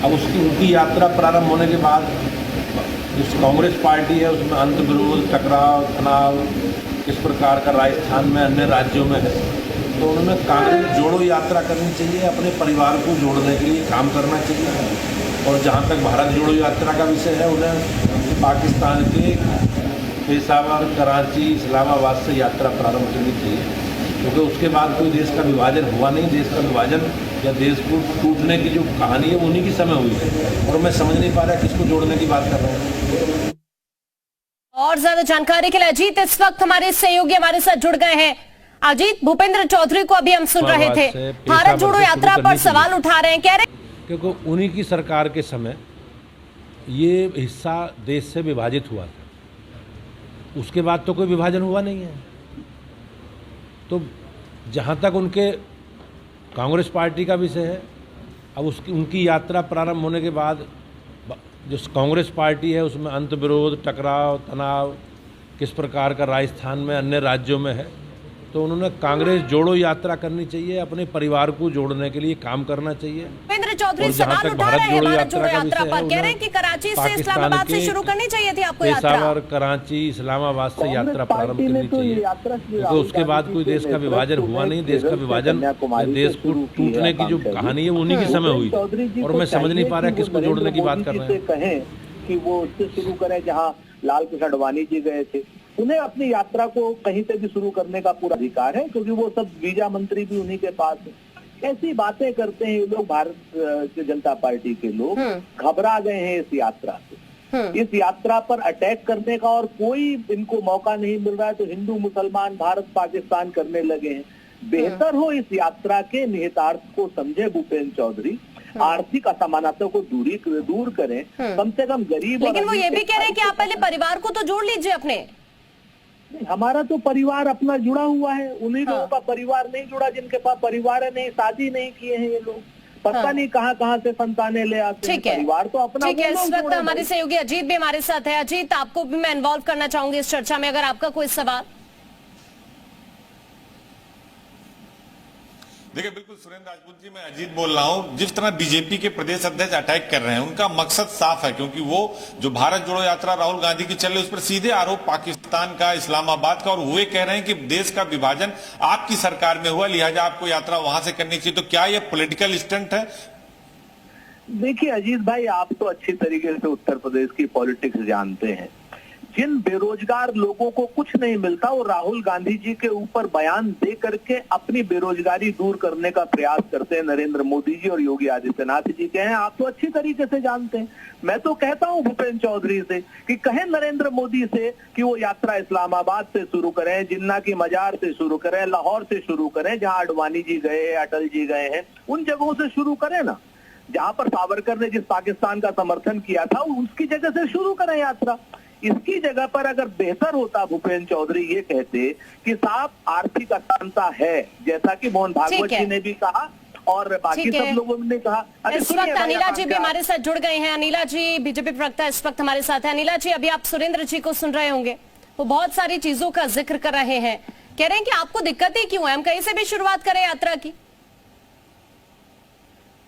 अब उनकी यात्रा प्रारंभ होने के बाद जो कांग्रेस पार्टी है उसमें अंतर्विरोध, टकराव, तनाव किस प्रकार का राजस्थान में अन्य राज्यों में है, तो उन्होंने कांग्रेस जोड़ो यात्रा करनी चाहिए, अपने परिवार को जोड़ने के लिए काम करना चाहिए। और जहाँ तक भारत जोड़ो यात्रा का विषय है, उन्हें पाकिस्तान के पेशावर, कराची, इस्लामाबाद से यात्रा प्रारंभ करनी चाहिए, क्योंकि उसके बाद कोई देश का विभाजन हुआ नहीं। देश का विभाजन या देश को टूटने की जो कहानी है उन्हीं के समय हुई है, और मैं समझ नहीं पा रहा किसको जोड़ने की बात कर रहे हैं। और ज्यादा जानकारी के लिए अजीत इस वक्त हमारे सहयोगी हमारे साथ जुड़ गए हैं। अजीत, भूपेंद्र चौधरी को अभी हम सुन रहे थे, भारत जोड़ो यात्रा पर सवाल उठा रहे हैं, कह रहे क्योंकि उन्हीं की सरकार के समय ये हिस्सा देश से विभाजित हुआ था, उसके बाद तो कोई विभाजन हुआ नहीं है। तो जहाँ तक उनके कांग्रेस पार्टी का विषय है, अब उनकी यात्रा प्रारंभ होने के बाद जो कांग्रेस पार्टी है उसमें अंतर्विरोध, टकराव, तनाव किस प्रकार का राजस्थान में अन्य राज्यों में है, तो उन्होंने कांग्रेस जोड़ो यात्रा करनी चाहिए, अपने परिवार को जोड़ने के लिए काम करना चाहिए। भूपेंद्र चौधरी सवाल उठा रहे हैं भारत जोड़ो यात्रा पर, कह रहे हैं कि कराची से इस्लामाबाद से शुरू करनी चाहिए थी आपको यात्रा। पेशावर, कराची, इस्लामाबाद से यात्रा प्रारंभ करनी चाहिए, क्योंकि उसके बाद कोई देश का विभाजन हुआ नहीं। देश का विभाजन देश को टूटने की जो कहानी है उन्हीं के समय हुई, और मैं समझ नहीं पा रहा किसको जोड़ने की बात कर रहे हैं। कहें कि वो उससे शुरू करें जहाँ लाल कृष्ण आडवाणी जी गए थे, उन्हें अपनी यात्रा को कहीं से भी शुरू करने का पूरा अधिकार है, क्योंकि वो सब वीजा मंत्री भी उन्हीं के पास है। ऐसी बातें करते हैं ये लोग, भारत जनता पार्टी के लोग घबरा गए हैं इस यात्रा से। इस यात्रा पर अटैक करने का और कोई इनको मौका नहीं मिल रहा है, तो हिंदू मुसलमान, भारत पाकिस्तान करने लगे हैं। बेहतर हो इस यात्रा के निहितार्थ को समझे भूपेंद्र चौधरी, आर्थिक असमानता को दूर करें, कम से कम गरीब। लेकिन वो ये भी कह रहे हैं कि आप पहले परिवार को तो जोड़ लीजिए अपने। हमारा तो परिवार अपना जुड़ा हुआ है, उन्हीं लोगों का परिवार नहीं जुड़ा जिनके पास परिवार है, नहीं शादी नहीं किए हैं ये लोग, पता नहीं कहाँ से संतानें ले आते हैं। परिवार तो अपना। ठीक है, इस वक्त हमारे सहयोगी अजीत भी हमारे साथ है। अजीत, आपको भी मैं इन्वॉल्व करना चाहूंगी इस चर्चा में, अगर आपका कोई सवाल। देखिए, बिल्कुल सुरेंद्र राजपूत जी, मैं अजीत बोल रहा हूं। जिस तरह बीजेपी के प्रदेश अध्यक्ष अटैक कर रहे हैं, उनका मकसद साफ है, क्योंकि वो जो भारत जोड़ो यात्रा राहुल गांधी की चल रही है उस पर सीधे आरोप पाकिस्तान का, इस्लामाबाद का, और वो कह रहे हैं कि देश का विभाजन आपकी सरकार में हुआ, लिहाजा आपको यात्रा वहां से करनी चाहिए। तो क्या ये पॉलिटिकल स्टंट है? देखिए अजीत भाई, आप तो अच्छी तरीके से उत्तर प्रदेश की पॉलिटिक्स जानते हैं। जिन बेरोजगार लोगों को कुछ नहीं मिलता, वो राहुल गांधी जी के ऊपर बयान दे करके अपनी बेरोजगारी दूर करने का प्रयास करते हैं। नरेंद्र मोदी जी और योगी आदित्यनाथ जी के हैं, आप तो अच्छी तरीके से जानते हैं। मैं तो कहता हूं भूपेंद्र चौधरी से कि कहें नरेंद्र मोदी से कि वो यात्रा इस्लामाबाद से शुरू करें, जिन्ना की मजार से शुरू करें, लाहौर से शुरू करें, जहां आडवाणी जी गए, अटल जी गए हैं, उन जगहों से शुरू करें ना। जहां पर सावरकर ने जिस पाकिस्तान का समर्थन किया था उसकी जगह से शुरू करें यात्रा। इसकी जगह पर अगर बेहतर होता भूपेंद्र चौधरी ये कहते कि साहब आर्थिक असमानता है, जैसा कि मोहन भागवत जी ने भी कहा और बाकी सब लोगों ने कहा। इस वक्त अनिला जी भी हमारे साथ जुड़ गए हैं। अनिला जी, बीजेपी प्रवक्ता इस वक्त हमारे साथ है। अनिला जी, अभी आप सुरेंद्र जी को सुन रहे होंगे, वो बहुत सारी चीजों का जिक्र कर रहे हैं, कह रहे हैं कि आपको दिक्कतें क्यों है, हम कहीं से भी शुरुआत करें यात्रा की।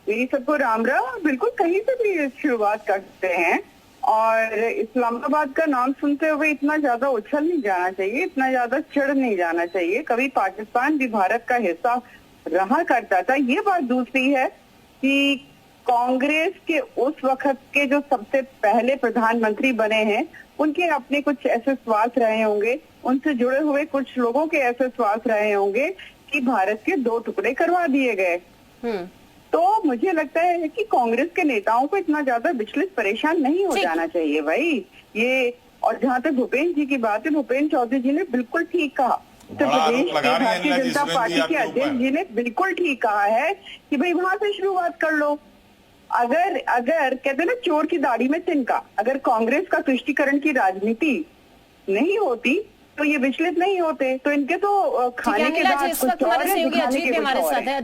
ये सबको राम राम, बिल्कुल कहीं से भी शुरुआत करते हैं। और इस्लामाबाद का नाम सुनते हुए इतना ज्यादा उछल नहीं जाना चाहिए, इतना ज्यादा चढ़ नहीं जाना चाहिए। कभी पाकिस्तान भी भारत का हिस्सा रहा करता था। ये बात दूसरी है कि कांग्रेस के उस वक्त के जो सबसे पहले प्रधानमंत्री बने हैं, उनके अपने कुछ ऐसे स्वार्थ रहे होंगे, उनसे जुड़े हुए कुछ लोगों के ऐसे स्वार्थ रहे होंगे कि भारत के 2 टुकड़े करवा दिए गए। तो मुझे लगता है कि कांग्रेस के नेताओं को इतना ज्यादा विचलित परेशान नहीं हो जाना चाहिए भाई ये। और जहाँ तक भूपेंद्र जी की बात है, भूपेंद्र चौधरी जी ने बिल्कुल ठीक कहा। उत्तर प्रदेश के भारतीय जनता पार्टी के अध्यक्ष जी ने बिल्कुल ठीक कहा है कि भाई वहां से शुरुआत कर लो। अगर कहते हैं ना चोर की दाढ़ी में तिनका, अगर कांग्रेस का तुष्टीकरण की राजनीति नहीं होती तो ये विचलित नहीं होते। तो इनके तो खाने के बाद कुछ और है, दिखाने के कुछ और है।